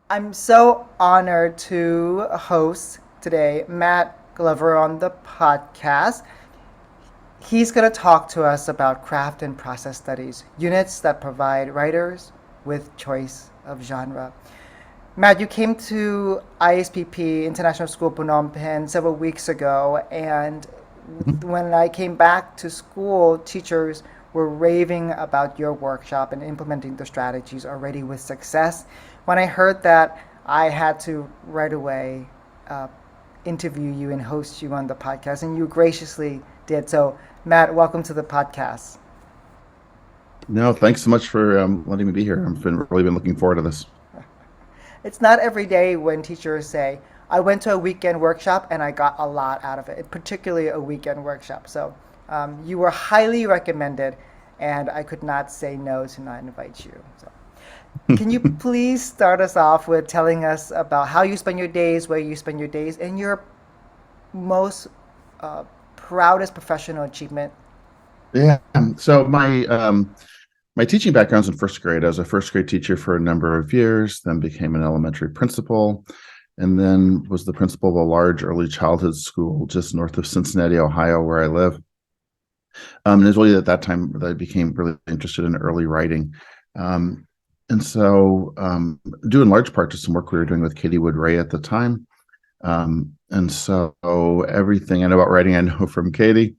I'm so honored to host today Matt Glover on the podcast. He's going to talk to us about craft and process studies, units that provide writers with choice of genre. Matt, you came to ISPP, International School Phnom Penh, several weeks ago, and Mhm. when I came back to school, teachers were raving about your workshop and implementing the strategies already with success. When I heard that, I had to right away uh, interview you and host you on the podcast, and you graciously did. So, Matt, welcome to the podcast. No, thanks so much for letting me be here. I've been really been looking forward to this. It's not every day when teachers say, I went to a weekend workshop and I got a lot out of it, particularly a weekend workshop. So you were highly recommended, and I could not say no to not invite you. So can you please start us off with telling us about how you spend your days, where you spend your days, and your most uh, proudest professional achievement? Yeah. So my teaching background's in first grade. I was a first grade teacher for a number of years, then became an elementary principal, and then was the principal of a large early childhood school just north of Cincinnati, Ohio, where I live. And it was really at that time that I became really interested in early writing. Um, and so, due in large part to some work we were doing with Katie Wood Ray at the time. And so everything I know about writing, I know from Katie.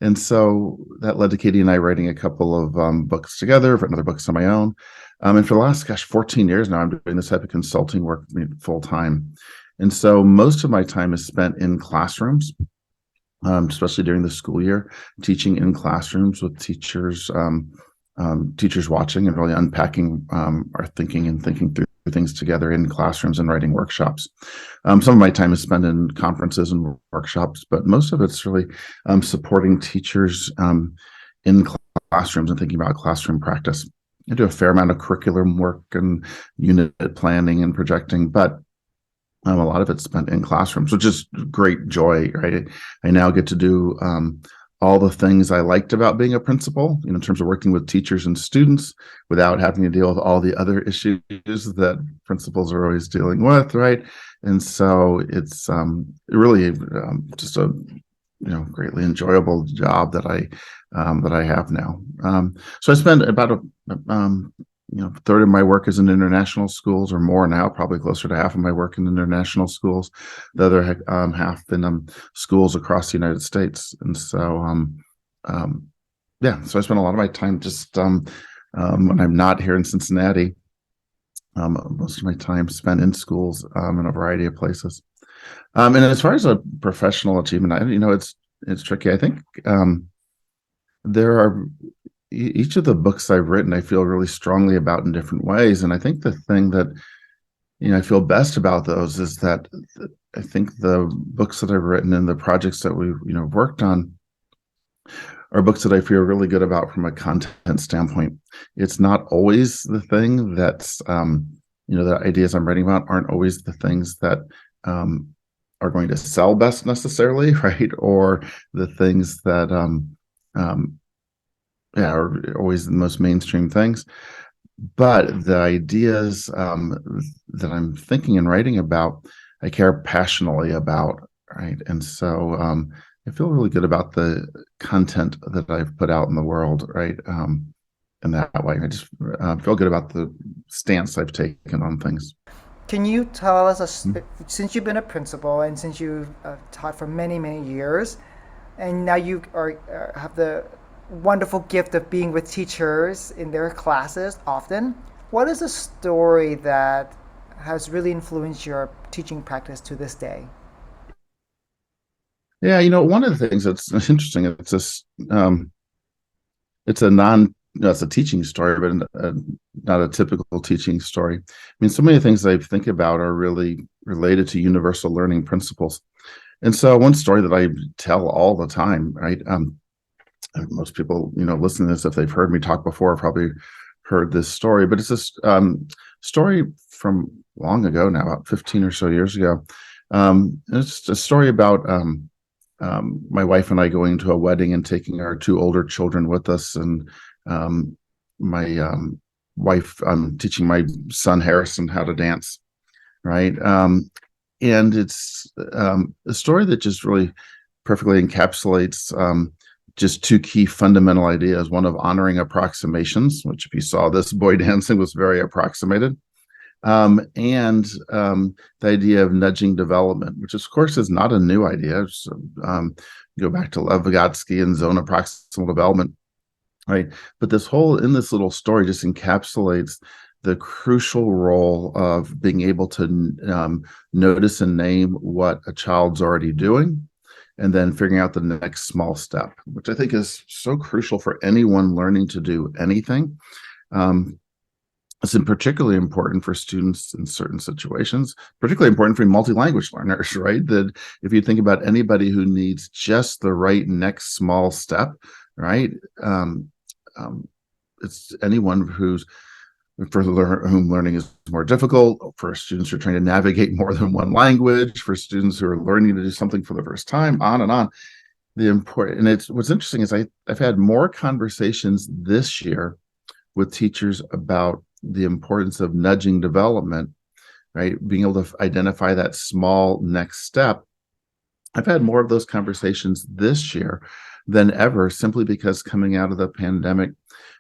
And so that led to Katie and I writing a couple of books together, for another books on my own. And for the last, 14 years now, I'm doing this type of consulting work full time. And so most of my time is spent in classrooms, especially during the school year, teaching in classrooms with teachers, teachers watching and really unpacking our thinking and thinking through things together in classrooms and writing workshops. Some of my time is spent in conferences and workshops, but most of it's really supporting teachers in classrooms and thinking about classroom practice. I do a fair amount of curriculum work and unit planning and projecting, but a lot of it's spent in classrooms, which is great joy, right? I now get to do all the things I liked about being a principal, in terms of working with teachers and students without having to deal with all the other issues that principals are always dealing with, right? And so it's really just a greatly enjoyable job that I have now. So I spend about a third of my work is in international schools, or more now, probably closer to half of my work in international schools. The other half in schools across the United States. And so, yeah, so I spend a lot of my time just when I'm not here in Cincinnati. Most of my time spent in schools in a variety of places. And as far as a professional achievement, it's tricky. I think there are each of the books I've written, I feel really strongly about in different ways. And I think the thing that I feel best about those is that I think the books that I've written and the projects that we've worked on are books that I feel really good about from a content standpoint. It's not always the thing that's the ideas I'm writing about aren't always the things that are going to sell best necessarily, right? Or the things that yeah, are always the most mainstream things. But the ideas that I'm thinking and writing about, I care passionately about, right? And so I feel really good about the content that I've put out in the world, right? In that way, I just feel good about the stance I've taken on things. Can you tell us, since you've been a principal and since you've taught for many, many years, and now you have the wonderful gift of being with teachers in their classes often, what is a story that has really influenced your teaching practice to this day? Yeah, one of the things that's interesting, it's a non no, it's a teaching story, but not a typical teaching story. I mean, so many things I think about are really related to universal learning principles. And so, one story that I tell all the time, right? Most people, listening to this, if they've heard me talk before, probably heard this story, but it's this story from long ago now, about 15 or so years ago. It's a story about my wife and I going to a wedding and taking our two older children with us, and my wife teaching my son Harrison how to dance. right? And it's a story that just really perfectly encapsulates just two key fundamental ideas. One of honoring approximations, which if you saw this boy dancing was very approximated, and the idea of nudging development, which of course is not a new idea. So, go back to Lev Vygotsky and zone of proximal development, right? But this whole in this little story just encapsulates the crucial role of being able to notice and name what a child's already doing, and then figuring out the next small step, which I think is so crucial for anyone learning to do anything. Um, it's particularly important for students in certain situations, particularly important for multi-language learners, right? That if you think about anybody who needs just the right next small step, right? Um, it's anyone who's for whom learning is more difficult, for students who are trying to navigate more than one language, for students who are learning to do something for the first time, on and on. The important, and it's what's interesting is I've had more conversations this year with teachers about the importance of nudging development, right? Being able to identify that small next step. I've had more of those conversations this year than ever, simply because coming out of the pandemic,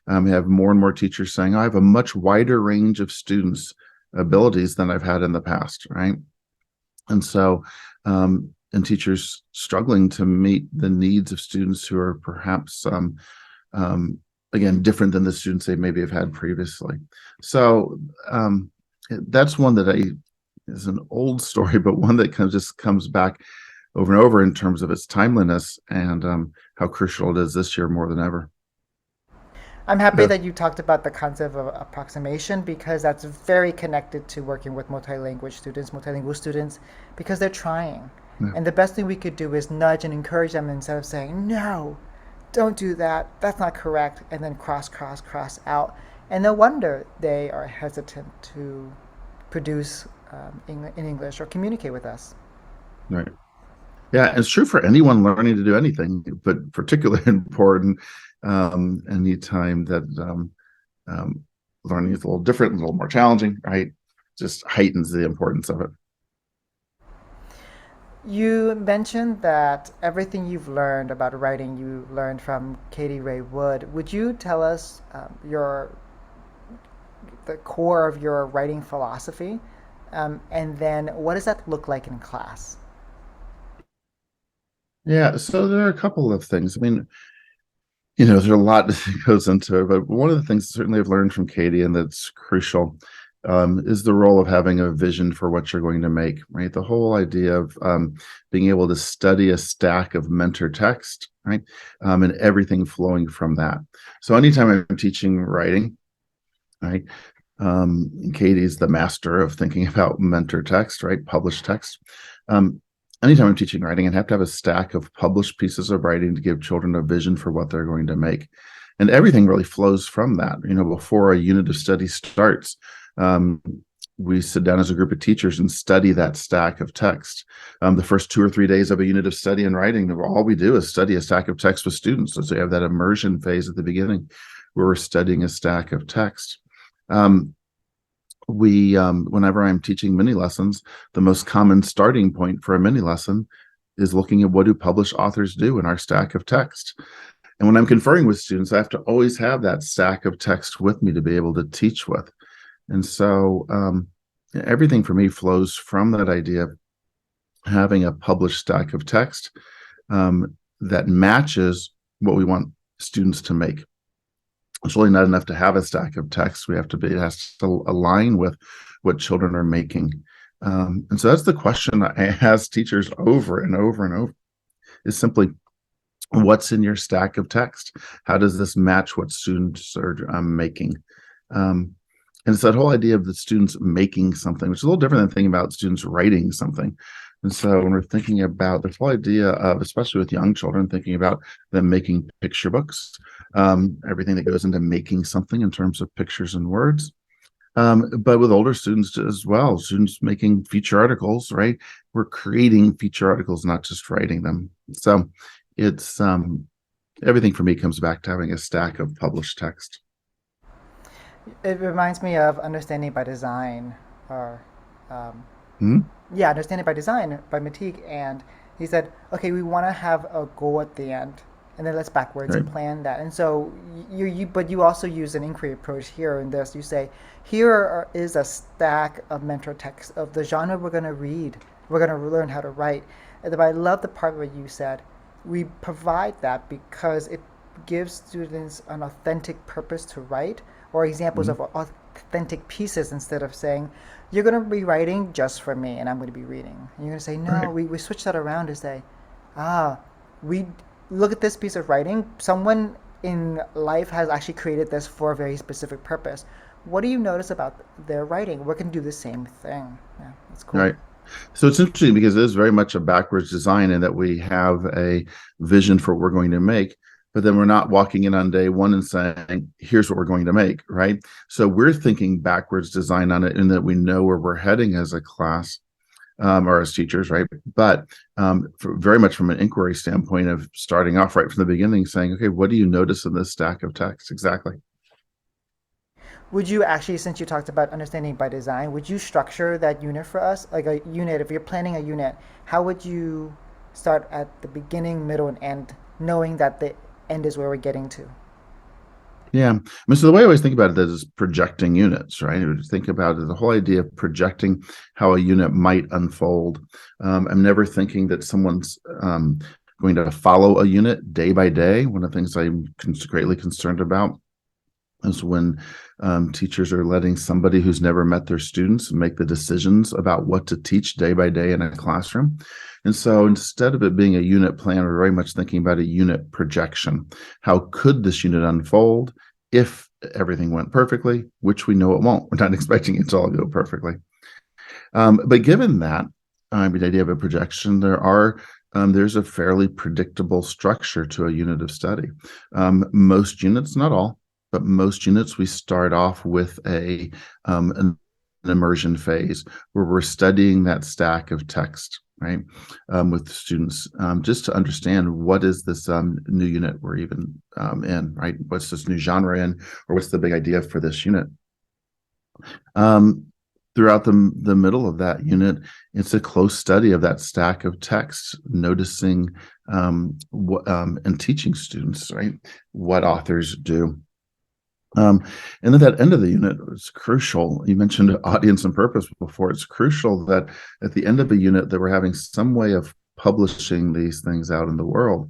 I have more and more teachers saying, "I have a much wider range of students' abilities than I've had in the past," right? And so, and teachers struggling to meet the needs of students who are perhaps um, again, different than the students they maybe have had previously. So that's one that is an old story, but one that just comes back over and over in terms of its timeliness and how crucial it is this year more than ever. I'm happy Yeah, that you talked about the concept of approximation because that's very connected to working with multilingual students, because they're trying. yeah, And the best thing we could do is nudge and encourage them instead of saying, no, don't do that, that's not correct, and then cross out. And no wonder they are hesitant to produce in English or communicate with us. right. Yeah, it's true for anyone learning to do anything, but particularly important anytime that learning is a little different, a little more challenging, right? Just heightens the importance of it. You mentioned that everything you've learned about writing you learned from Katie Ray Wood. Would you tell us the core of your writing philosophy, and then what does that look like in class? Yeah, so there are a couple of things. I mean, there's a lot that goes into it, but one of the things certainly I've learned from Katie and that's crucial is the role of having a vision for what you're going to make, right? The whole idea of being able to study a stack of mentor text, right? And everything flowing from that. So anytime I'm teaching writing, right? Katie's the master of thinking about mentor text, right? Published text. Um, Anytime I'm teaching writing, I have to have a stack of published pieces of writing to give children a vision for what they're going to make. And everything really flows from that. Before a unit of study starts, um, we sit down as a group of teachers and study that stack of text. The first 2 or 3 days of a unit of study and writing, all we do is study a stack of text with students. So we have that immersion phase at the beginning where we're studying a stack of text. Whenever I'm teaching mini lessons, the most common starting point for a mini lesson is looking at what do published authors do in our stack of text. And when I'm conferring with students, I have to always have that stack of text with me to be able to teach with. And so everything for me flows from that idea of having a published stack of text that matches what we want students to make. It's really not enough to have a stack of text. It has to align with what children are making. And so that's the question I ask teachers over and over and over is simply, what's in your stack of text? How does this match what students are making? And it's that whole idea of the students making something, which is a little different than thinking about students writing something. And so when we're thinking about the whole idea of, especially with young children, thinking about them making picture books, everything that goes into making something in terms of pictures and words. But with older students as well, students making feature articles, right? We're creating feature articles, not just writing them. So it's everything for me comes back to having a stack of published text. It reminds me of understanding by design, or Mhm. Yeah, Understand It by Design by Matik, and he said, okay, we want to have a goal at the end, and then let's backwards Right. plan that. And so but you also use an inquiry approach here in this. You say, here is a stack of mentor texts of the genre we're going to read. We're going to learn how to write. And I love the part where you said, we provide that because it gives students an authentic purpose to write or examples Mhm. of authentic pieces instead of saying, you're going to be writing just for me and I'm going to be reading. And you're going to say, no, Right. we switch that around to say, ah, we look at this piece of writing. Someone in life has actually created this for a very specific purpose. What do you notice about their writing? We can do the same thing. Yeah, that's cool. Right. So it's interesting because it is very much a backwards design in that we have a vision for what we're going to make, but then we're not walking in on day one and saying, here's what we're going to make, right? So we're thinking backwards design on it in that we know where we're heading as a class, or as teachers, right? But very much from an inquiry standpoint of starting off right from the beginning, saying, okay, what do you notice in this stack of text? Exactly. Would you actually, since you talked about understanding by design, would you structure that unit for us? Like a unit, if you're planning a unit, how would you start at the beginning, middle, and end, knowing that the end is where we're getting to? Yeah. I mean, so the way I always think about it is projecting units, right? I would think about it, the whole idea of projecting how a unit might unfold. I'm never thinking that someone's going to follow a unit day by day. One of the things I'm greatly concerned about is when teachers are letting somebody who's never met their students make the decisions about what to teach day by day in a classroom. And so instead of it being a unit plan, we're very much thinking about a unit projection. How could this unit unfold if everything went perfectly, which we know it won't. We're not expecting it to all go perfectly. But given that, the idea of a projection, there's a fairly predictable structure to a unit of study. Most units, not all, but most units, we start off with an immersion phase where we're studying that stack of text, right, with students, just to understand what is this new unit we're even in, right? What's this new genre in, or what's the big idea for this unit? Um, Throughout the middle of that unit, it's a close study of that stack of text, noticing and teaching students, right, what authors do. And then that end of the unit is crucial. You mentioned audience and purpose before. It's crucial that at the end of a unit that we're having some way of publishing these things out in the world.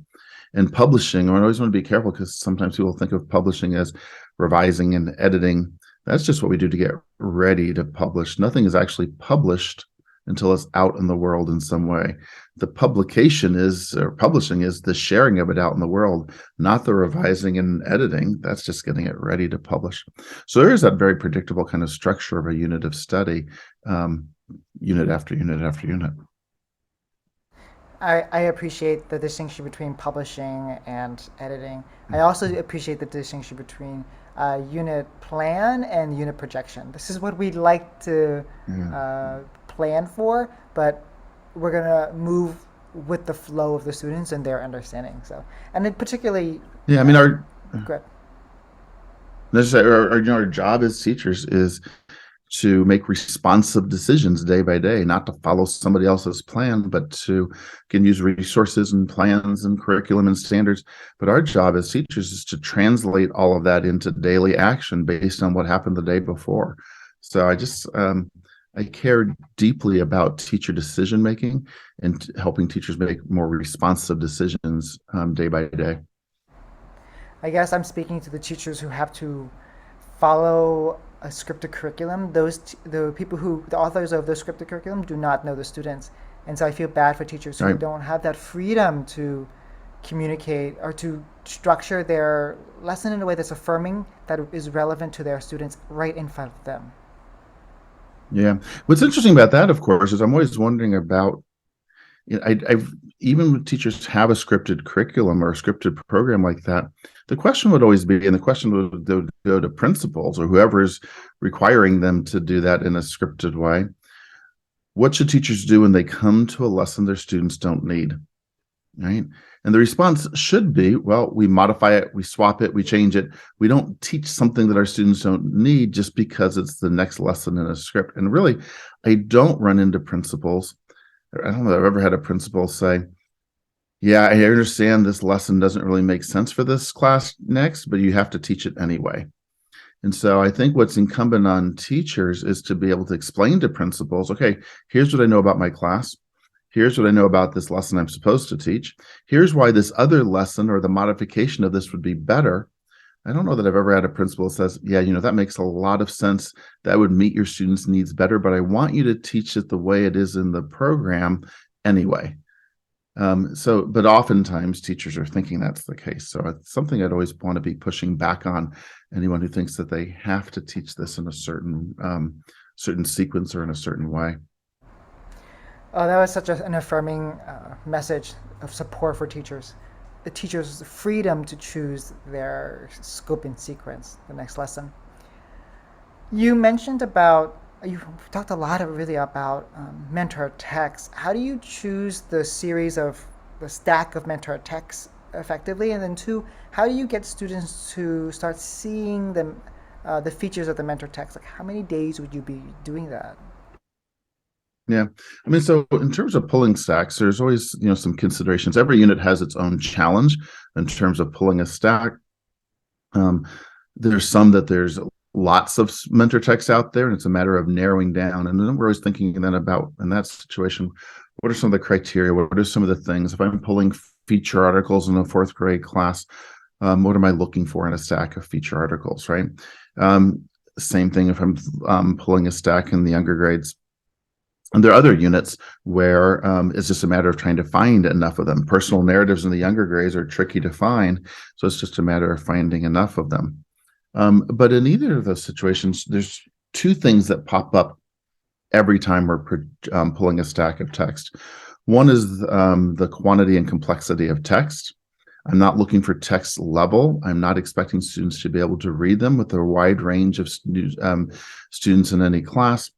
And publishing, I always want to be careful because sometimes people think of publishing as revising and editing. That's just what we do to get ready to publish. Nothing is actually published until it's out in the world in some way. The publication is, or publishing is the sharing of it out in the world, not the revising and editing. That's just getting it ready to publish. So there is that very predictable kind of structure of a unit of study, unit after unit after unit. I appreciate the distinction between publishing and editing. I also appreciate the distinction between unit plan and unit projection. This is what we'd like to Yeah. plan for, but we're gonna move with the flow of the students and their understanding. So, and it particularly, Yeah. I mean, uh, good. our job as teachers is to make responsive decisions day by day, not to follow somebody else's plan, but to can use resources and plans and curriculum and standards. But our job as teachers is to translate all of that into daily action based on what happened the day before. So I care deeply about teacher decision making and helping teachers make more responsive decisions day by day. I guess I'm speaking to the teachers who have to follow a scripted curriculum. The people who the authors of the scripted curriculum do not know the students, and so I feel bad for teachers who Right. don't have that freedom to communicate or to structure their lesson in a way that's affirming, that is relevant to their students right in front of them. Yeah. What's interesting about that, of course, is I'm always wondering about, I've even when teachers have a scripted curriculum or a scripted program like that, the question would always be, and the question would go to principals or whoever is requiring them to do that in a scripted way. What should teachers do when they come to a lesson their students don't need? right? And the response should be, well, we modify it, we swap it, we change it. We don't teach something that our students don't need just because it's the next lesson in a script. And really, I don't run into principals. I don't know that I've ever had a principal say, yeah, I understand this lesson doesn't really make sense for this class next, but you have to teach it anyway. And so I think what's incumbent on teachers is to be able to explain to principals, okay, here's what I know about my class. Here's what I know about this lesson I'm supposed to teach. Here's why this other lesson or the modification of this would be better. I don't know that I've ever had a principal that says, yeah, that makes a lot of sense. That would meet your students' needs better, but I want you to teach it the way it is in the program anyway. But oftentimes teachers are thinking that's the case. So it's something I'd always want to be pushing back on anyone who thinks that they have to teach this in a certain sequence or in a certain way. Oh, that was such an affirming message of support for teachers. The teachers' freedom to choose their scope and sequence, the next lesson. You mentioned about, you talked a lot really about mentor texts. How do you choose the stack of mentor texts effectively? And then two, how do you get students to start seeing the features of the mentor text? Like how many days would you be doing that? Yeah. I mean, so in terms of pulling stacks, there's always, some considerations. Every unit has its own challenge in terms of pulling a stack. Um, there's some that there's lots of mentor text out there, and it's a matter of narrowing down. And then we're always thinking then about, in that situation, what are some of the criteria? What are some of the things? If I'm pulling feature articles in a fourth grade class, what am I looking for in a stack of feature articles, right? Same thing if I'm pulling a stack in the younger grades. And there are other units where it's just a matter of trying to find enough of them. Personal narratives in the younger grades are tricky to find, so it's just a matter of finding enough of them. But in either of those situations, there's two things that pop up every time we're pulling a stack of text. One is the quantity and complexity of text. I'm not looking for text level. I'm not expecting students to be able to read them with a wide range of students in any class.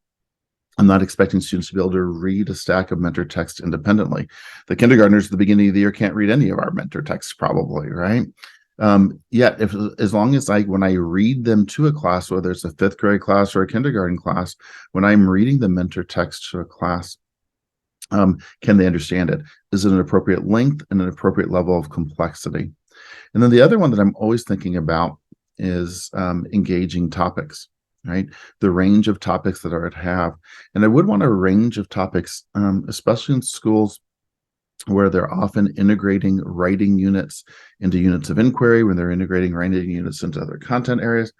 I'm not expecting students to be able to read a stack of mentor text independently. The kindergartners at the beginning of the year can't read any of our mentor texts probably, right? Yet, as long as when I read them to a class, whether it's a fifth grade class or a kindergarten class, when I'm reading the mentor text to a class, can they understand it? Is it an appropriate length and an appropriate level of complexity? And then the other one that I'm always thinking about is engaging topics, right? The range of topics that I have. And I would want a range of topics, especially in schools where they're often integrating writing units into units of inquiry, when they're integrating writing units into other content areas.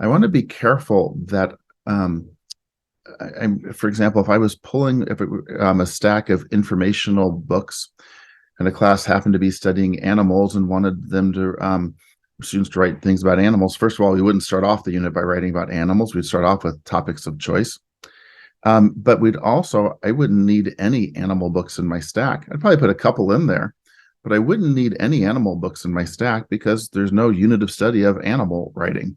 I want to be careful that, for example, if I was pulling a stack of informational books and a class happened to be studying animals and wanted them to students to write things about animals, first of all, we wouldn't start off the unit by writing about animals. We'd start off with topics of choice. But I wouldn't need any animal books in my stack. I'd probably put a couple in there, but I wouldn't need any animal books in my stack because there's no unit of study of animal writing.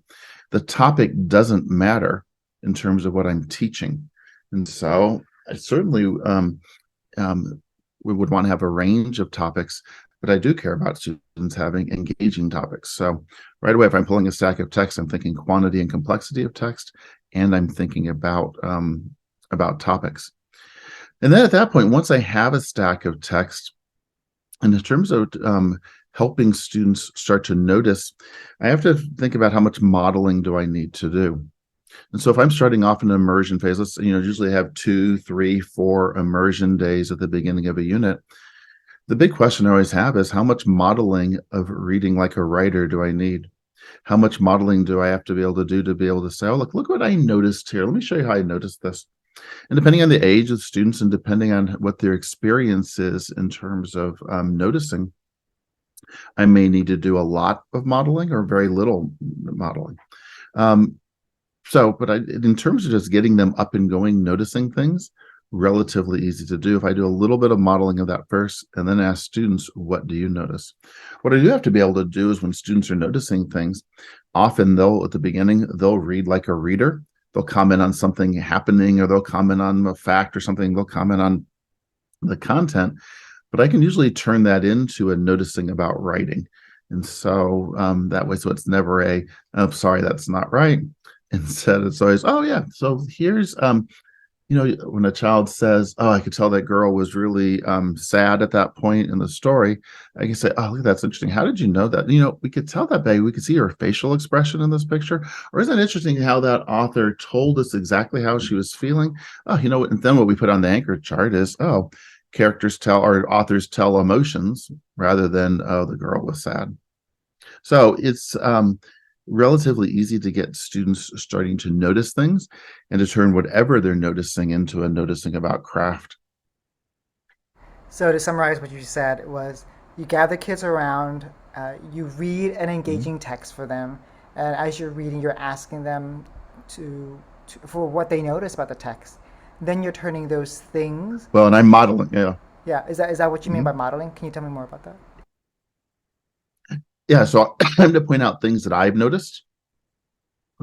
The topic doesn't matter in terms of what I'm teaching. And so I certainly we would want to have a range of topics, but I do care about students having engaging topics. So right away, if I'm pulling a stack of text, I'm thinking quantity and complexity of text, and I'm thinking about topics. And then at that point, once I have a stack of text, and in terms of helping students start to notice, I have to think about how much modeling do I need to do. And so if I'm starting off in an immersion phase, let's usually have 2, 3, 4 immersion days at the beginning of a unit. The big question I always have is how much modeling of reading like a writer do I need? How much modeling do I have to be able to do to be able to say, oh, look what I noticed here. Let me show you how I noticed this. And depending on the age of students and depending on what their experience is in terms of noticing, I may need to do a lot of modeling or very little modeling. But in terms of just getting them up and going, noticing things, relatively easy to do. If I do a little bit of modeling of that first and then ask students, what do you notice? What I do have to be able to do is when students are noticing things, often at the beginning, they'll read like a reader. They'll comment on something happening, or they'll comment on a fact or something. They'll comment on the content. but I can usually turn that into a noticing about writing. And so that way, so it's never a, oh, sorry, that's not right. Instead, it's always, oh yeah, so here's when a child says, "Oh, I could tell that girl was really sad at that point in the story," I can say, "Oh, look, that's interesting. How did you know that? We could tell that baby. We could see her facial expression in this picture. Or isn't it interesting how that author told us exactly how she was feeling? Oh, and then what we put on the anchor chart is, oh, characters tell or authors tell emotions rather than, oh, the girl was sad." So it's relatively easy to get students starting to notice things and to turn whatever they're noticing into a noticing about craft. So to summarize what you said, it was you gather kids around, you read an Mhm. engaging text for them, and as you're reading, you're asking them for what they notice about the text. Then you're turning those things. Well, and I'm modeling. Yeah. Yeah, is that what you mean by Mhm. modeling? Can you tell me more about that? Yeah. So I'm to point out things that I've noticed.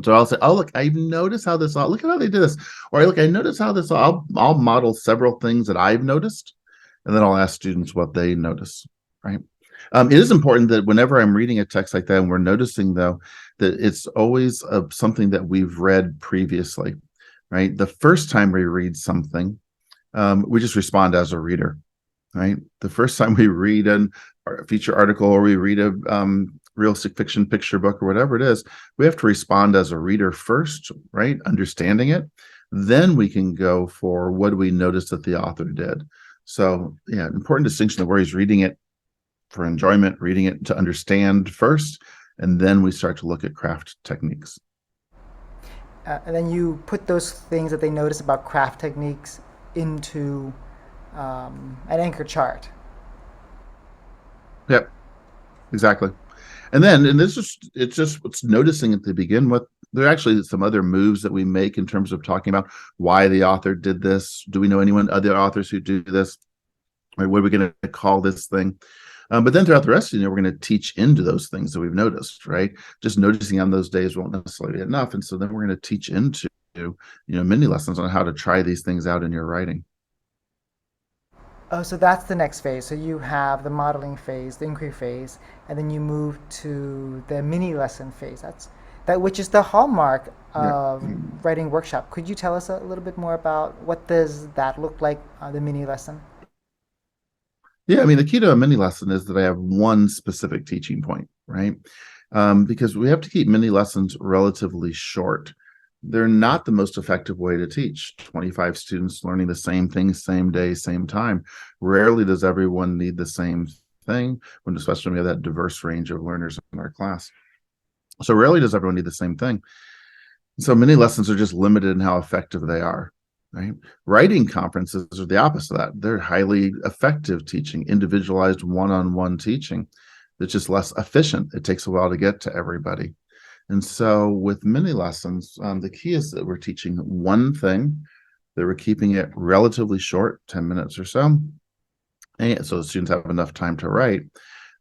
So I'll say, "Oh, look, I've noticed how this. Look at how they did this." Or look, I noticed how this. I'll model several things that I've noticed, and then I'll ask students what they notice. Right. It is important that whenever I'm reading a text like that, and we're noticing though that it's always something that we've read previously. Right. The first time we read something, we just respond as a reader. Right. The first time we read a feature article or we read a realistic fiction picture book or whatever it is, we have to respond as a reader first, right? Understanding it. Then we can go for what do we notice that the author did. So, yeah, important distinction of where he's reading it for enjoyment, reading it to understand first, and then we start to look at craft techniques. And then you put those things that they notice about craft techniques into an anchor chart. Yep, exactly. And this is it's just what's noticing it to begin with. There are actually some other moves that we make in terms of talking about why the author did this. Do we know anyone other authors who do this? Right, what are we going to call this thing? But then throughout the rest of the year, we're going to teach into those things that we've noticed, right? Just noticing on those days won't necessarily be enough. And so then we're going to teach into, mini lessons on how to try these things out in your writing. Oh, so that's the next phase. So you have the modeling phase, the inquiry phase, and then you move to the mini lesson phase. That which is the hallmark Yeah. of writing workshop. Could you tell us a little bit more about what does that look like, the mini lesson? Yeah, I mean, the key to a mini lesson is that I have one specific teaching point, right? Because we have to keep mini lessons relatively short. They're not the most effective way to teach. 25 students learning the same thing, same day, same time. Rarely does everyone need the same thing, when especially when we have that diverse range of learners in our class. So rarely does everyone need the same thing. So many lessons are just limited in how effective they are. Right. Writing conferences are the opposite of that. They're highly effective teaching, individualized one-on-one teaching that's just less efficient. It takes a while to get to everybody. And so with mini lessons, the key is that we're teaching one thing, that we're keeping it relatively short, 10 minutes or so, and so the students have enough time to write.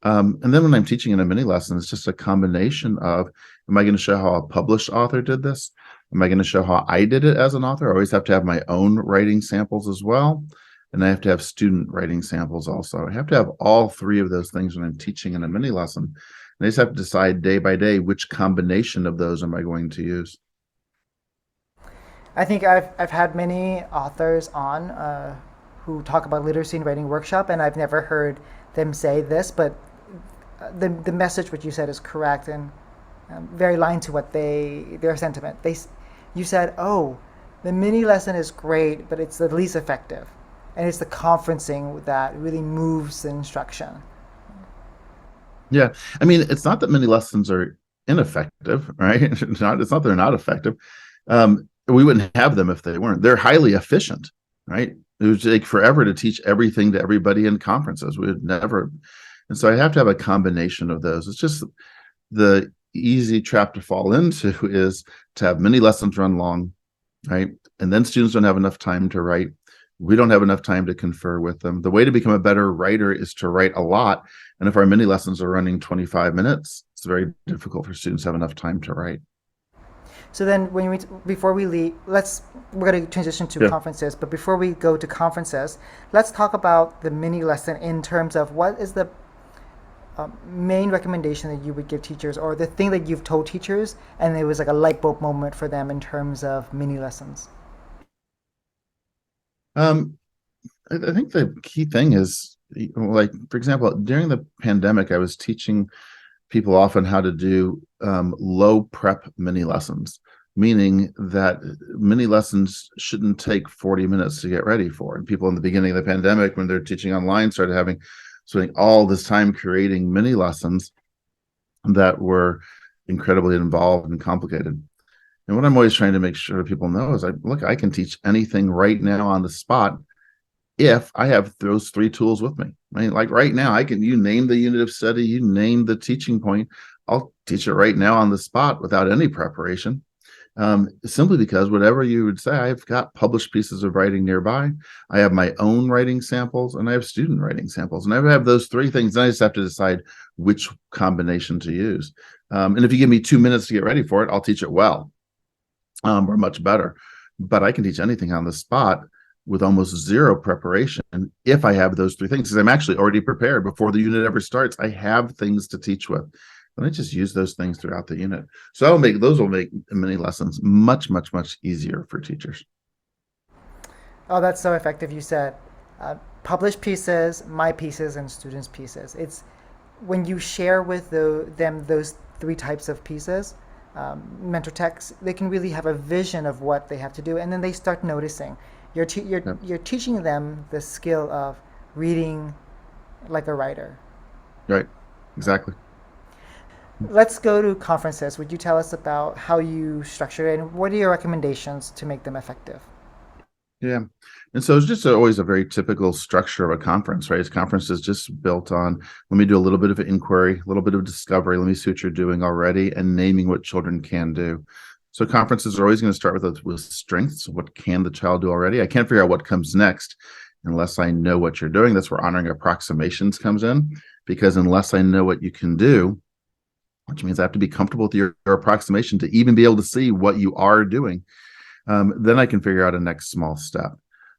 And then when I'm teaching in a mini lesson, it's just a combination of, am I going to show how a published author did this? Am I going to show how I did it as an author? I always have to have my own writing samples as well. And I have to have student writing samples also. I have to have all three of those things when I'm teaching in a mini lesson. And I just have to decide day by day which combination of those am I going to use. I think I've had many authors on who talk about literacy and writing workshop, and I've never heard them say this, but the message what you said is correct and very aligned to what their sentiment. You said, oh, the mini lesson is great, but it's the least effective, and it's the conferencing that really moves the instruction. Yeah. I mean, it's not that many lessons are ineffective, right? It's not they're not effective. We wouldn't have them if they weren't. They're highly efficient, right? It would take forever to teach everything to everybody in conferences. We would never. And so I have to have a combination of those. It's just the easy trap to fall into is to have many lessons run long, right? And then students don't have enough time to write. We don't have enough time to confer with them. The way to become a better writer is to write a lot. And if our mini lessons are running 25 minutes, it's very difficult for students to have enough time to write. So then, before we leave, we're going to transition to Yeah. conferences. But before we go to conferences, let's talk about the mini lesson in terms of what is the main recommendation that you would give teachers, or the thing that you've told teachers, and it was like a light bulb moment for them in terms of mini lessons. Um, I think the key thing is, like, for example, during the pandemic, I was teaching people often how to do low prep mini lessons, meaning that mini lessons shouldn't take 40 minutes to get ready for. And people in the beginning of the pandemic, when they're teaching online, started spending all this time creating mini lessons that were incredibly involved and complicated. And what I'm always trying to make sure people know is, I can teach anything right now on the spot if I have those three tools with me. Right? Like right now, you name the unit of study, you name the teaching point, I'll teach it right now on the spot without any preparation. Simply because whatever you would say, I've got published pieces of writing nearby. I have my own writing samples and I have student writing samples. And I have those three things. And I just have to decide which combination to use. And if you give me 2 minutes to get ready for it, I'll teach it well, or much better. But I can teach anything on the spot with almost zero preparation if I have those three things, because I'm actually already prepared before the unit ever starts. I have things to teach with. And I just use those things throughout the unit. So those will make mini lessons much, much, much easier for teachers. Oh, that's so effective. You said published pieces, my pieces, and students' pieces. It's when you share with them those three types of pieces, mentor texts, they can really have a vision of what they have to do, and then they start noticing. Yep. You're teaching them the skill of reading like a writer. Right. Exactly. Let's go to conferences. Would you tell us about how you structure it, and what are your recommendations to make them effective? Yeah. And so it's just always a very typical structure of a conference, right? This conference is just built on, let me do a little bit of an inquiry, a little bit of discovery. Let me see what you're doing already, and naming what children can do. So conferences are always going to start with strengths. What can the child do already? I can't figure out what comes next unless I know what you're doing. That's where honoring approximations comes in, because unless I know what you can do, which means I have to be comfortable with your approximation to even be able to see what you are doing, then I can figure out a next small step.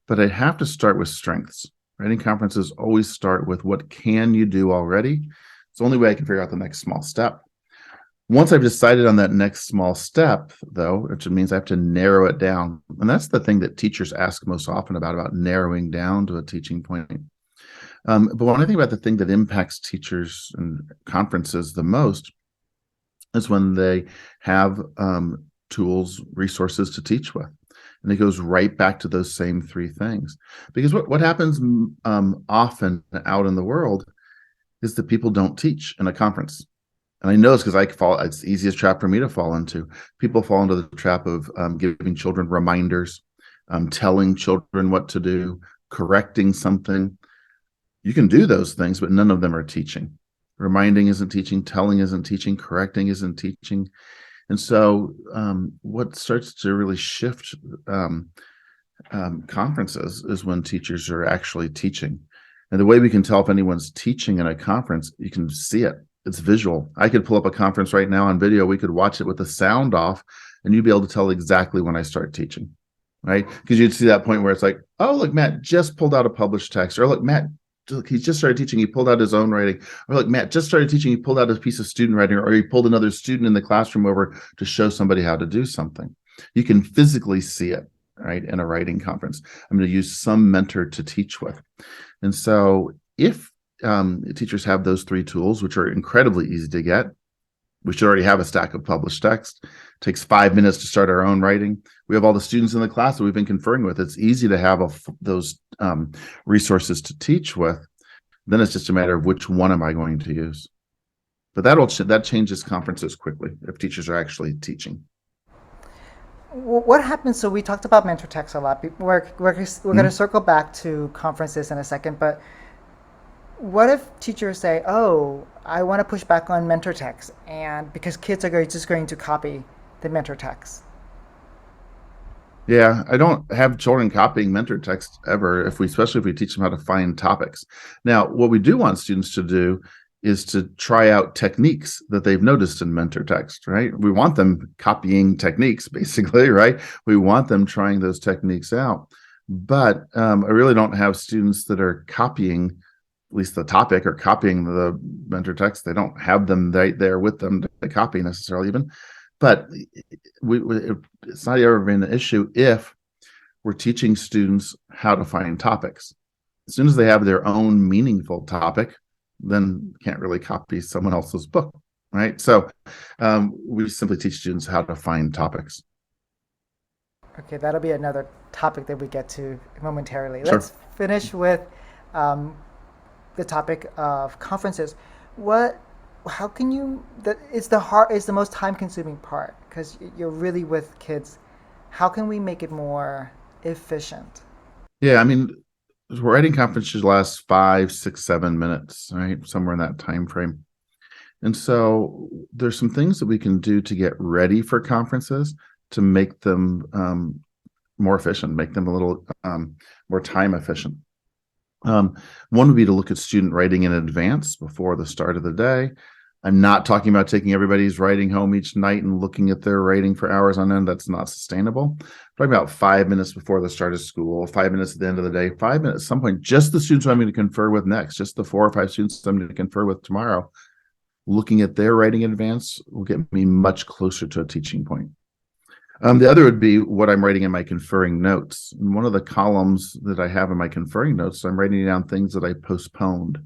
But I have to start with strengths. Writing conferences always start with what can you do already. It's the only way I can figure out the next small step. Once I've decided on that next small step, though, which means I have to narrow it down. And that's the thing that teachers ask most often about narrowing down to a teaching point. But when I think about the thing that impacts teachers and conferences the most is when they have tools, resources to teach with. And it goes right back to those same three things. Because what happens often out in the world is that people don't teach in a conference. And I know it's because it's the easiest trap for me to fall into. People fall into the trap of giving children reminders, telling children what to do, correcting something. You can do those things, but none of them are teaching. Reminding isn't teaching, telling isn't teaching, correcting isn't teaching. And so what starts to really shift conferences is when teachers are actually teaching. And the way we can tell if anyone's teaching in a conference, you can see it. It's visual. I could pull up a conference right now on video. We could watch it with the sound off, and you'd be able to tell exactly when I start teaching, right? Because you'd see that point where it's like, oh, look, Matt just pulled out a published text. Or look, Matt, he just started teaching. He pulled out his own writing. Or look, Matt just started teaching. He pulled out a piece of student writing, or he pulled another student in the classroom over to show somebody how to do something. You can physically see it, right, in a writing conference. I'm going to use some mentor to teach with. And so if teachers have those three tools, which are incredibly easy to get, we should already have a stack of published text. It takes 5 minutes to start our own writing. We have all the students in the class that we've been conferring with. It's easy to have those resources to teach with. Then it's just a matter of which one am I going to use. But that changes conferences quickly if teachers are actually teaching. What happens? So we talked about mentor text a lot. We're going to circle back to conferences in a second, but what if teachers say, "Oh, I want to push back on mentor text," and because kids are just going to copy the mentor text? Yeah, I don't have children copying mentor text ever, especially if we teach them how to find topics. Now, what we do want students to do is to try out techniques that they've noticed in mentor text, right? We want them copying techniques, basically, right? We want them trying those techniques out. But I really don't have students that are copying at least the topic or copying the mentor text. They don't have them right there with them to copy necessarily even. But it's not ever been an issue if we're teaching students how to find topics. As soon as they have their own meaningful topic, then can't really copy someone else's book, right? So we simply teach students how to find topics. Okay, that'll be another topic that we get to momentarily. Sure. Let's finish with um, the topic of conferences. What, how can you? That is the hard, is the most time-consuming part because you're really with kids. How can we make it more efficient? Yeah, I mean, writing conferences last 5, 6, 7 minutes, right? Somewhere in that time frame. And so there's some things that we can do to get ready for conferences to make them more efficient, make them a little more time efficient. One would be to look at student writing in advance before the start of the day. I'm not talking about taking everybody's writing home each night and looking at their writing for hours on end. That's not sustainable. I'm talking about 5 minutes before the start of school, 5 minutes at the end of the day, 5 minutes at some point, just the students I'm going to confer with next, just the 4 or 5 students I'm going to confer with tomorrow. Looking at their writing in advance will get me much closer to a teaching point. The other would be what I'm writing in my conferring notes. And one of the columns that I have in my conferring notes, I'm writing down things that I postponed,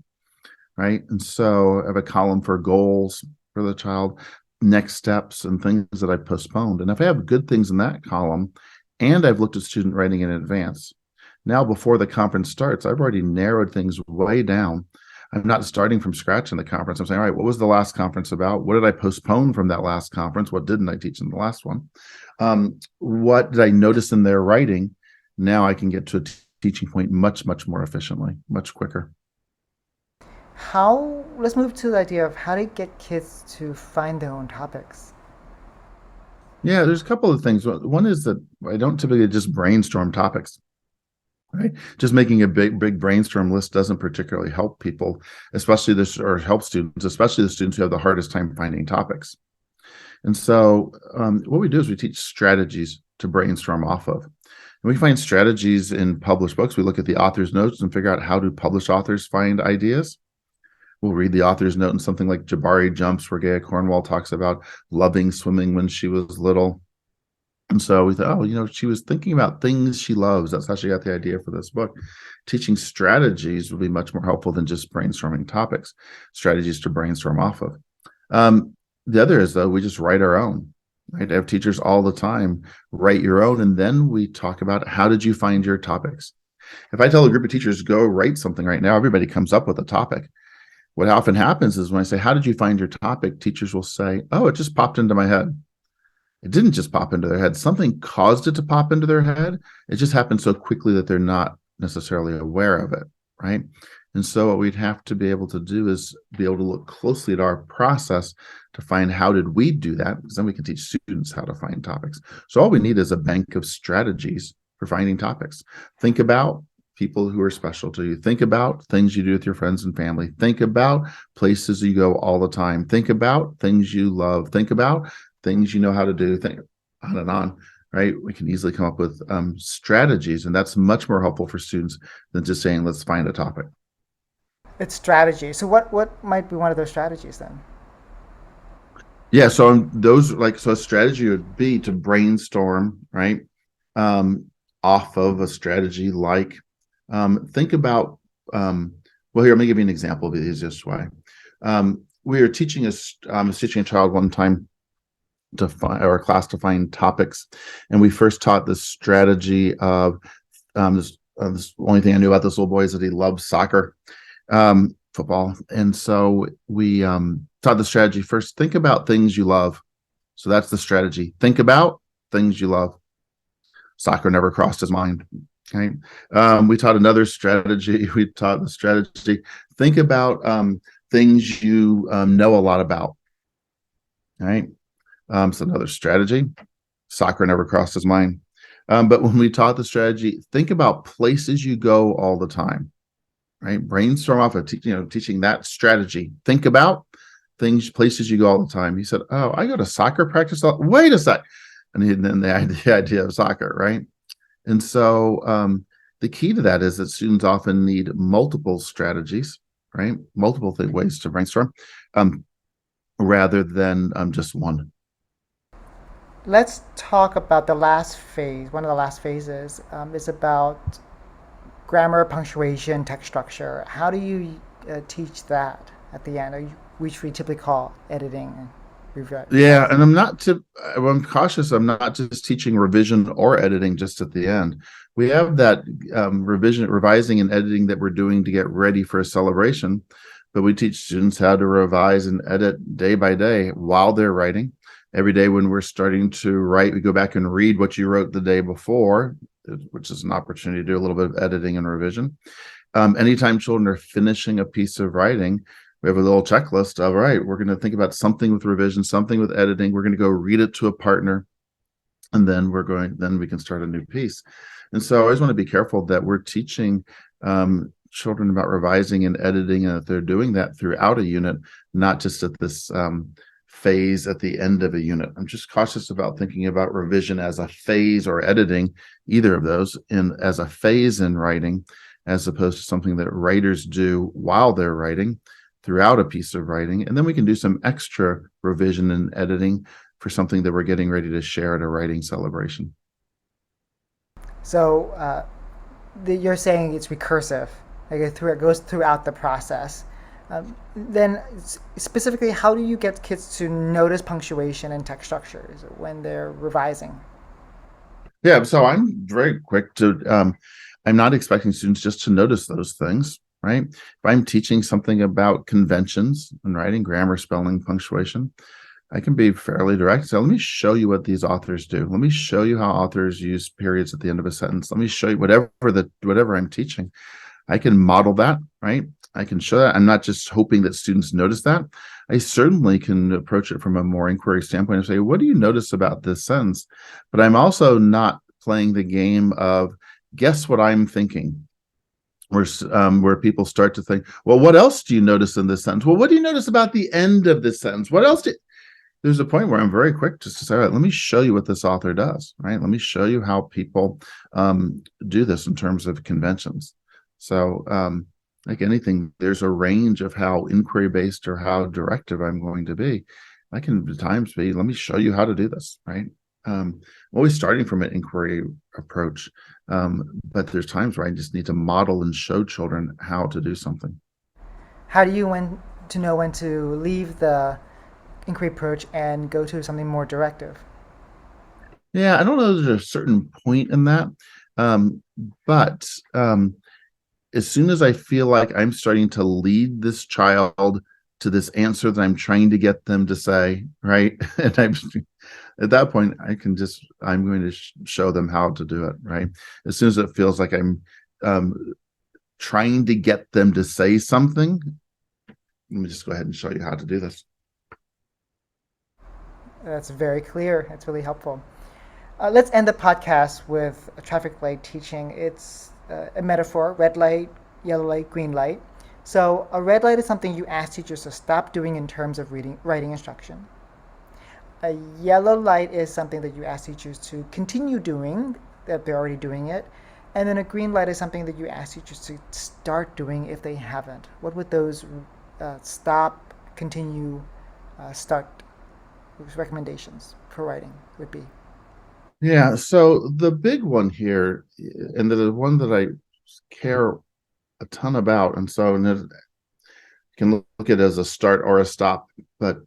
right? And so I have a column for goals for the child, next steps, and things that I postponed. And if I have good things in that column, and I've looked at student writing in advance, now before the conference starts, I've already narrowed things way down. I'm not starting from scratch in the conference. I'm saying, all right, what was the last conference about? What did I postpone from that last conference? What didn't I teach in the last one? What did I notice in their writing? Now I can get to a teaching point much, much more efficiently, much quicker. How? Let's move to the idea of how to get kids to find their own topics. Yeah, there's a couple of things. One is that I don't typically just brainstorm topics. Right. Just making a big brainstorm list doesn't particularly help people, especially this, or help students, especially the students who have the hardest time finding topics. And so what we do is we teach strategies to brainstorm off of. And we find strategies in published books. We look at the author's notes and figure out how do published authors find ideas. We'll read the author's note in something like Jabari Jumps, where Gaia Cornwall talks about loving swimming when she was little. And so we thought, oh, she was thinking about things she loves. That's how she got the idea for this book. Teaching strategies would be much more helpful than just brainstorming topics, strategies to brainstorm off of. The other is, though, we just write our own, right? I have teachers all the time, write your own, and then we talk about how did you find your topics? If I tell a group of teachers, go write something right now, everybody comes up with a topic. What often happens is when I say, how did you find your topic? Teachers will say, oh, it just popped into my head. It didn't just pop into their head. Something caused it to pop into their head. It just happened so quickly that they're not necessarily aware of it, right? And so what we'd have to be able to do is be able to look closely at our process to find how did we do that, because then we can teach students how to find topics. So all we need is a bank of strategies for finding topics. Think about people who are special to you. Think about things you do with your friends and family. Think about places you go all the time. Think about things you love. Think about things you know how to do, on and on, right? We can easily come up with strategies, and that's much more helpful for students than just saying, let's find a topic. It's strategy. So what might be one of those strategies then? Yeah, so so a strategy would be to brainstorm, right? Off of a strategy like, think about, well, here, let me give you an example of the easiest way. We were teaching a child one time to find, or a class to find topics, and we first taught the strategy of this only thing I knew about this little boy is that he loves soccer, football, and so we taught the strategy first. Think about things you love. So that's the strategy. Think about things you love. Soccer never crossed his mind. Okay. We taught another strategy. We taught the strategy. Think about things you know a lot about. All right. So another strategy. Soccer never crossed his mind. But when we taught the strategy, think about places you go all the time. right? Brainstorm off of teaching that strategy. Think about things, places you go all the time. He said, "Oh, I go to soccer practice. Wait a sec," and then the idea of soccer, right? And so the key to that is that students often need multiple strategies, right? Multiple ways to brainstorm, um, rather than just one. Let's talk about the last phase. One of the last phases is about grammar, punctuation, text structure. How do you teach that at the end, which we typically call editing and Yeah, revising? and I'm cautious. I'm not just teaching revision or editing just at the end. We have that revising and editing that we're doing to get ready for a celebration, but we teach students how to revise and edit day by day while they're writing. Every day when we're starting to write, we go back and read what you wrote the day before, which is an opportunity to do a little bit of editing and revision. Anytime children are finishing a piece of writing, we have a little checklist. All right, we're going to think about something with revision, something with editing. We're going to go read it to a partner, and then we can start a new piece. And so I always want to be careful that we're teaching children about revising and editing, and that they're doing that throughout a unit, not just at this phase at the end of a unit. I'm just cautious about thinking about revision as a phase, or editing, either of those, in as a phase in writing, as opposed to something that writers do while they're writing throughout a piece of writing. And then we can do some extra revision and editing for something that we're getting ready to share at a writing celebration. So you're saying it's recursive, like it goes throughout the process. Then specifically, how do you get kids to notice punctuation and text structures when they're revising? Yeah, so I'm very quick to, I'm not expecting students just to notice those things, right? If I'm teaching something about conventions in writing, grammar, spelling, punctuation, I can be fairly direct. So let me show you what these authors do. Let me show you how authors use periods at the end of a sentence. Let me show you whatever I'm teaching. I can model that, right? I can show that. I'm not just hoping that students notice that. I certainly can approach it from a more inquiry standpoint and say, what do you notice about this sentence? But I'm also not playing the game of guess what I'm thinking, where people start to think, well, what else do you notice in this sentence? Well, what do you notice about the end of this sentence? What else do There's a point where I'm very quick just to say, all right, let me show you what this author does, right? Let me show you how people do this in terms of conventions. So, like anything, there's a range of how inquiry-based or how directive I'm going to be. I can at times be, let me show you how to do this, right? I'm always starting from an inquiry approach, but there's times where I just need to model and show children how to do something. How do you know when to leave the inquiry approach and go to something more directive? Yeah, I don't know if there's a certain point in that, um, but as soon as I feel like I'm starting to lead this child to this answer that I'm trying to get them to say, right? And I'm at that point, I'm going to show them how to do it, right? As soon as it feels like I'm trying to get them to say something, let me just go ahead and show you how to do this. That's very clear. It's really helpful. Let's end the podcast with a traffic light teaching. It's a metaphor: red light, yellow light, green light. So a red light is something you ask teachers to stop doing in terms of writing instruction. A yellow light is something that you ask teachers to continue doing, that they're already doing it. And then a green light is something that you ask teachers to start doing if they haven't. What would those stop, continue, start recommendations for writing would be? Yeah, so the big one here, and the one that I care a ton about, and so you can look at it as a start or a stop, but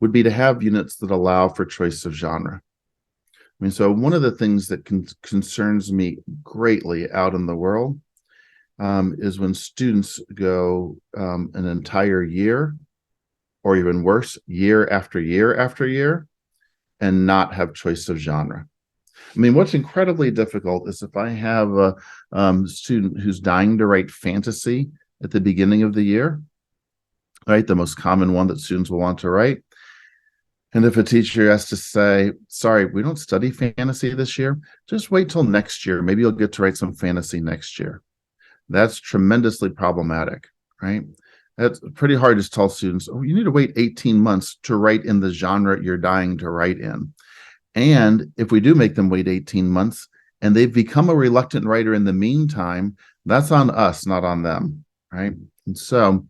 would be to have units that allow for choice of genre. I mean, so one of the things that concerns me greatly out in the world is when students go an entire year, or even worse, year after year after year, and not have choice of genre. I mean, what's incredibly difficult is if I have a student who's dying to write fantasy at the beginning of the year, right? The most common one that students will want to write. And if a teacher has to say, sorry, we don't study fantasy this year, just wait till next year. Maybe you'll get to write some fantasy next year. That's tremendously problematic, right? That's pretty hard to tell students, oh, you need to wait 18 months to write in the genre you're dying to write in. And if we do make them wait 18 months and they've become a reluctant writer in the meantime, that's on us, not on them, right? And so,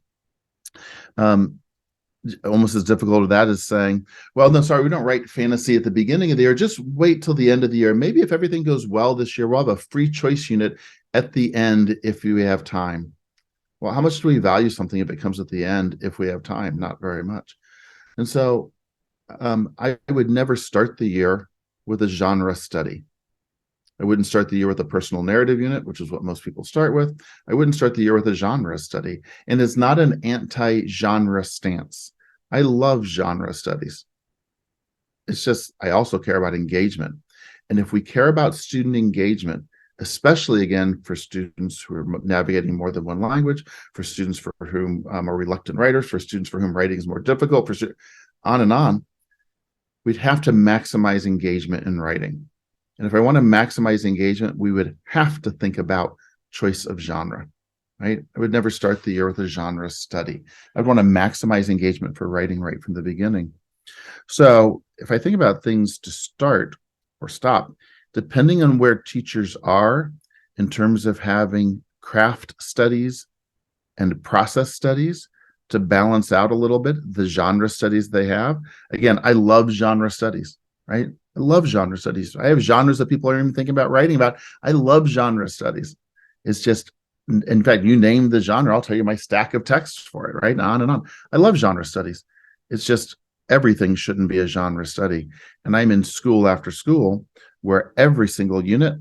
um, almost as difficult as that is saying, well, no, sorry, we don't write fantasy at the beginning of the year. Just wait till the end of the year. Maybe if everything goes well this year, we'll have a free choice unit at the end if we have time. Well, how much do we value something if it comes at the end if we have time? Not very much. And so I would never start the year with a genre study. I wouldn't start the year with a personal narrative unit, which is what most people start with. I wouldn't start the year with a genre study. And it's not an anti-genre stance. I love genre studies. It's just, I also care about engagement. And if we care about student engagement, especially again for students who are navigating more than one language, for students for whom are reluctant writers, for students for whom writing is more difficult, on and on, we'd have to maximize engagement in writing. And if I want to maximize engagement, we would have to think about choice of genre, right? I would never start the year with a genre study. I'd want to maximize engagement for writing right from the beginning. So if I think about things to start or stop, depending on where teachers are in terms of having craft studies and process studies to balance out a little bit the genre studies they have. Again, I love genre studies, right? I love genre studies. I have genres that people aren't even thinking about writing about. I love genre studies. It's just, in fact, you name the genre, I'll tell you my stack of texts for it, right? And on and on. I love genre studies. It's just everything shouldn't be a genre study. And I'm in school after school where every single unit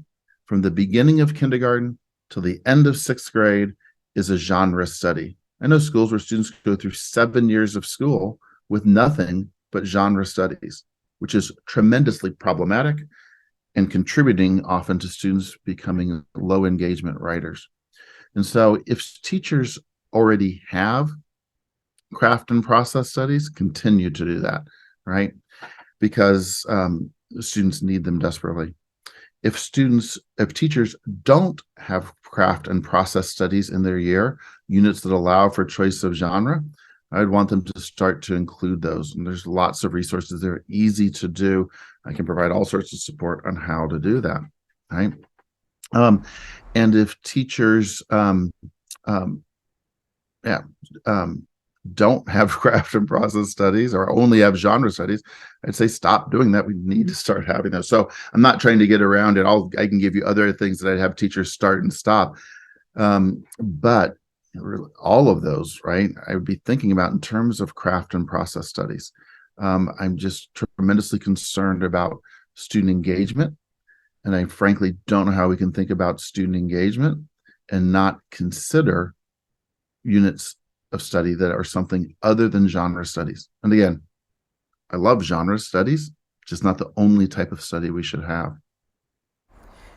from the beginning of kindergarten to the end of sixth grade is a genre study. I know schools where students go through 7 years of school with nothing but genre studies, which is tremendously problematic and contributing often to students becoming low engagement writers. And so if teachers already have craft and process studies, continue to do that, right? Because students need them desperately. If teachers don't have craft and process studies in their year, units that allow for choice of genre, I'd want them to start to include those. And there's lots of resources. They're easy to do. I can provide all sorts of support on how to do that, right? And if teachers don't have craft and process studies or only have genre studies, I'd say stop doing that. We need to start having those. So I'm not trying to get around it. I can give you other things that I'd have teachers start and stop. But all of those, right, I would be thinking about in terms of craft and process studies. I'm just tremendously concerned about student engagement. And I frankly don't know how we can think about student engagement and not consider units of study that are something other than genre studies. And again, I love genre studies, just not the only type of study we should have.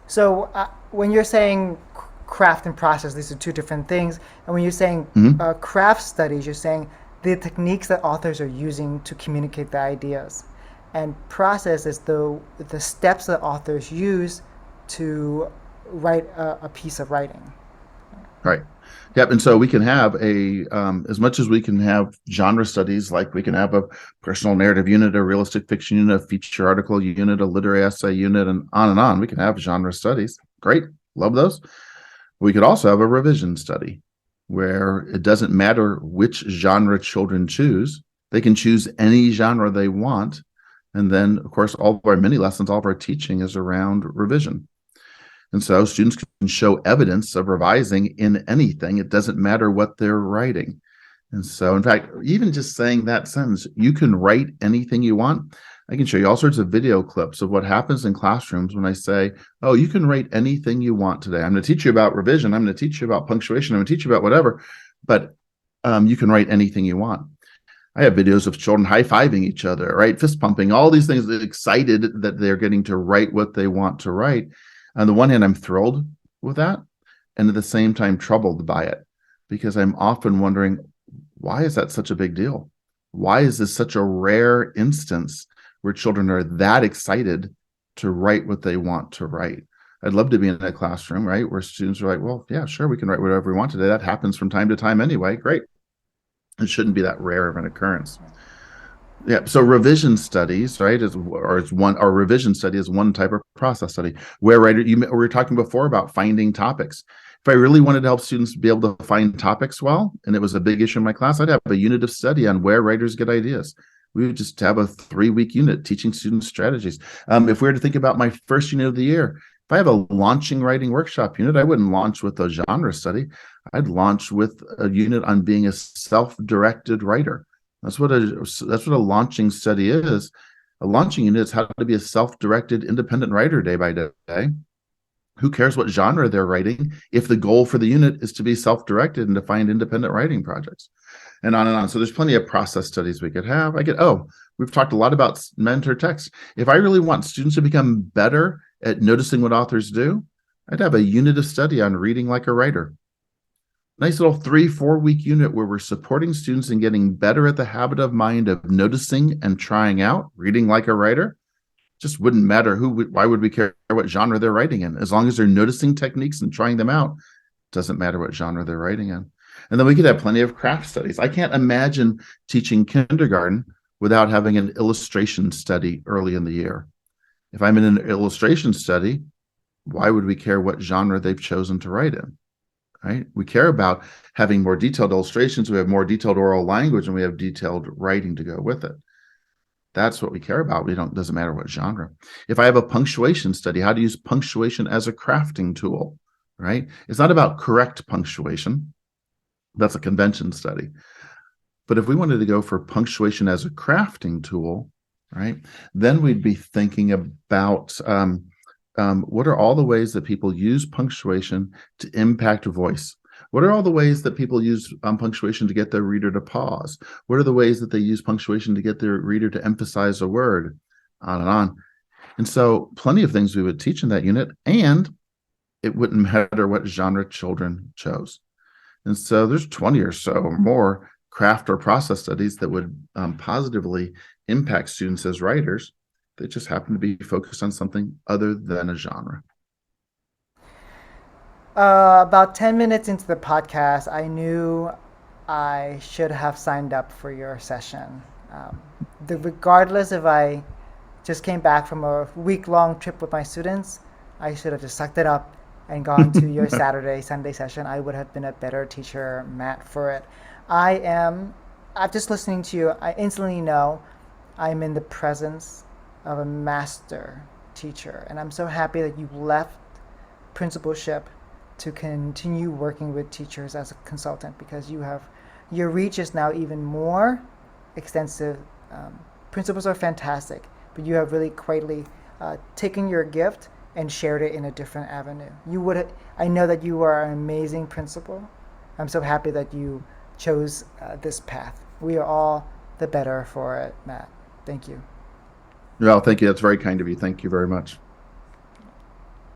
So when you're saying craft and process, these are two different things. And when you're saying Mm-hmm. craft studies, you're saying the techniques that authors are using to communicate the ideas. And process is the steps that authors use to write a piece of writing. Right. Yep. And so we can have as much as we can have genre studies, like we can have a personal narrative unit, a realistic fiction unit, a feature article unit, a literary essay unit, and on and on. We can have genre studies. Great. Love those. We could also have a revision study where it doesn't matter which genre children choose. They can choose any genre they want. And then, of course, all of our mini lessons, all of our teaching is around revision. And so students can show evidence of revising in anything. It doesn't matter what they're writing. And so, in fact, even just saying that sentence, you can write anything you want. I can show you all sorts of video clips of what happens in classrooms when I say, oh, you can write anything you want today. I'm going to teach you about revision. I'm going to teach you about punctuation. I'm going to teach you about whatever, but you can write anything you want. I have videos of children high-fiving each other, right? Fist pumping, all these things, excited that they're getting to write what they want to write. On the one hand, I'm thrilled with that, and at the same time troubled by it, because I'm often wondering, why is that such a big deal? Why is this such a rare instance where children are that excited to write what they want to write? I'd love to be in a classroom, right, where students are like, well, yeah, sure, we can write whatever we want today. That happens from time to time anyway. Great. It shouldn't be that rare of an occurrence. Yeah. So revision studies, right, or revision study is one type of process study where, right, we were talking before about finding topics. If I really wanted to help students be able to find topics well, and it was a big issue in my class, I'd have a unit of study on where writers get ideas. We would just have a 3-week unit teaching students strategies. If we were to think about my first unit of the year, if I have a launching writing workshop unit, I wouldn't launch with a genre study. I'd launch with a unit on being a self-directed writer. That's what a launching study is. A launching unit is how to be a self-directed independent writer day by day. Who cares what genre they're writing if the goal for the unit is to be self-directed and to find independent writing projects, and on and on. So there's plenty of process studies we could have. We've talked a lot about mentor text. If I really want students to become better at noticing what authors do, I'd have a unit of study on reading like a writer. Nice little 3-4 week unit where we're supporting students in getting better at the habit of mind of noticing and trying out reading like a writer. Just wouldn't matter why would we care what genre they're writing in? As long as they're noticing techniques and trying them out, doesn't matter what genre they're writing in. And then we could have plenty of craft studies. I can't imagine teaching kindergarten without having an illustration study early in the year. If I'm in an illustration study, why would we care what genre they've chosen to write in? Right? We care about having more detailed illustrations. We have more detailed oral language, and we have detailed writing to go with it. That's what we care about. Doesn't matter what genre. If I have a punctuation study, how to use punctuation as a crafting tool, right? It's not about correct punctuation. That's a convention study. But if we wanted to go for punctuation as a crafting tool, right, then we'd be thinking about what are all the ways that people use punctuation to impact voice? What are all the ways that people use punctuation to get their reader to pause? What are the ways that they use punctuation to get their reader to emphasize a word? On and on. And so plenty of things we would teach in that unit, and it wouldn't matter what genre children chose. And so there's 20 or so or more craft or process studies that would positively impact students as writers. They just happen to be focused on something other than a genre. About 10 minutes into the podcast, I knew I should have signed up for your session. Um, Regardless if I just came back from a week-long trip with my students, I should have just sucked it up and gone to your Saturday, Sunday session. I would have been a better teacher, Matt, for it. I'm just listening to you, I instantly know I'm in the presence of a master teacher. And I'm so happy that you left principalship to continue working with teachers as a consultant, because your reach is now even more extensive. Principals are fantastic, but you have really quietly taken your gift and shared it in a different avenue. I know that you are an amazing principal. I'm so happy that you chose this path. We are all the better for it, Matt. Thank you. Well, thank you. That's very kind of you. Thank you very much.